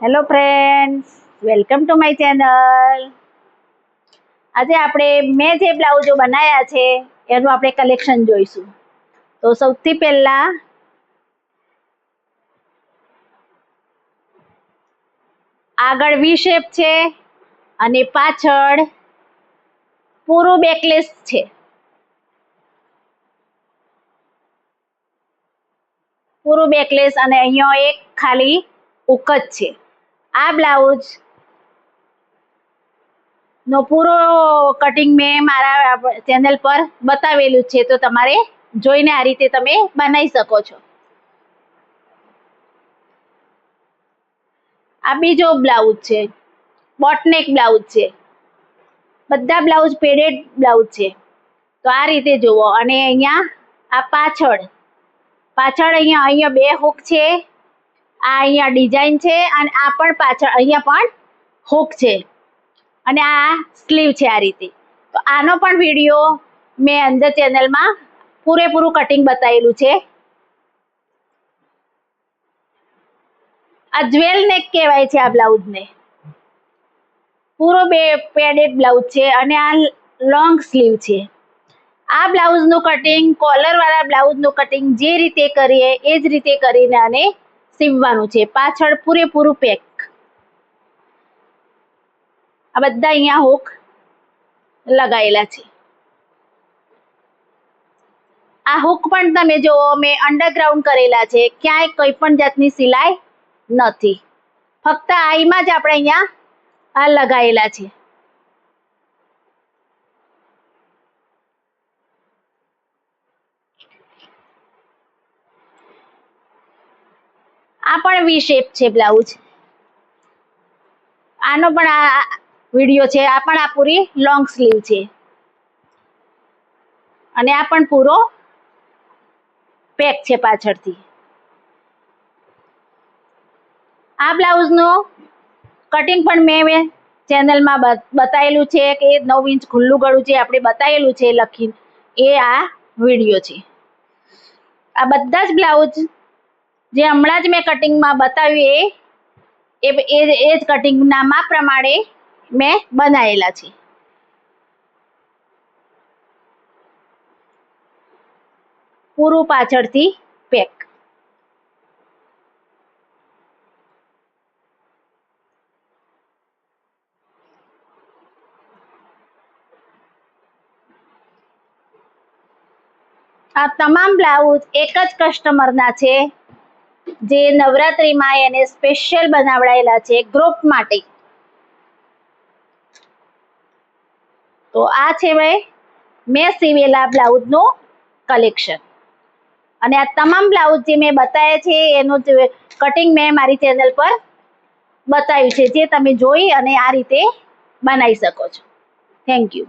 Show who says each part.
Speaker 1: Hello friends, welcome to my channel. આજે આપણે મેં જે બ્લાઉઝો બનાવ્યા છે એનું આપણે કલેક્શન જોઈશું। તો સૌથી પહેલા આગળ વી શેપ છે અને પાછળ પૂરું બેકલેસ છે। પૂરું બેકલેસ અને અહીંયા એક ખાલી ઉક જ છે। આ બ્લાઉઝ નો પૂરો કટિંગ મેં મારા ચેનલ પર બતાવેલું છે, તો તમારે જોઈને આ રીતે તમે બનાવી શકો છો। આ બીજો બ્લાઉઝ છે, બોટનેક બ્લાઉઝ છે। બધા બ્લાઉઝ પેડેડ બ્લાઉઝ છે, તો આ રીતે જુઓ। અને અહીંયા આ પાછળ અહીંયા બે હુક છે, આ અહીંયા ડિઝાઇન છે અને આ પણ પાછળ અહીંયા પણ હુક છે અને આ સ્લીવ છે આ રીતે। તો આનો પણ વિડીયો મેં અંદર ચેનલમાં પૂરેપૂરું કટિંગ બતાવેલું છે। આ જ્વેલ નેક કહેવાય છે આ બ્લાઉઝને। પૂરો પેડેડ બ્લાઉઝ છે અને આ લોંગ સ્લીવ છે। આ બ્લાઉઝનું કટિંગ, કોલરવાળા બ્લાઉઝનું કટિંગ જે રીતે કરીએ એ જ રીતે કરીને આને સીવવાનું છે। પાછળ પૂરેપૂરું પેક। આ બધા અહીંયા હુક લગાવેલા છે। આ હુક પણ તમે જુઓ, મેં અંડરગ્રાઉન્ડ કરેલા છે, ક્યાંય કોઈ પણ જાતની સિલાઈ નથી, ફક્ત આઈમાં જ આપણે અહીંયા આ લગાવેલા છે। આ પણ વી શેપ છે બ્લાઉઝ, આનો પણ આ વિડીયો છે। આ પણ આ પૂરી લોંગ સ્લીવ છે અને આ પણ પૂરો પેક છે પાછળથી। આ બ્લાઉઝનું કટિંગ પણ મેં ચેનલમાં બતાવેલું છે કે 9 ઇંચ ખુલ્લું ગળું જે આપણે બતાવેલું છે લખીને, એ આ વિડીયો છે। આ બધા જ બ્લાઉઝ જે હમણાં જ મેં કટિંગમાં બતાવ્યું એ જ કટિંગના માપ પ્રમાણે મેં બનાવેલા છે। પૂરું પાછળથી પેક। આ તમામ બ્લાઉઝ એક જ કસ્ટમરના છે, જે નવરાત્રીમાં એને સ્પેશિયલ બનાવડાયેલા છે ગ્રુપ માટે। તો આ છે મેં સીવેલા બ્લાઉઝનું કલેક્શન। અને આ તમામ બ્લાઉઝ જે મેં બતાવ્યા છે એનું કટિંગ મેં મારી ચેનલ પર બતાવ્યું છે, જે તમે જોઈ અને આ રીતે બનાવી શકો છો। Thank you.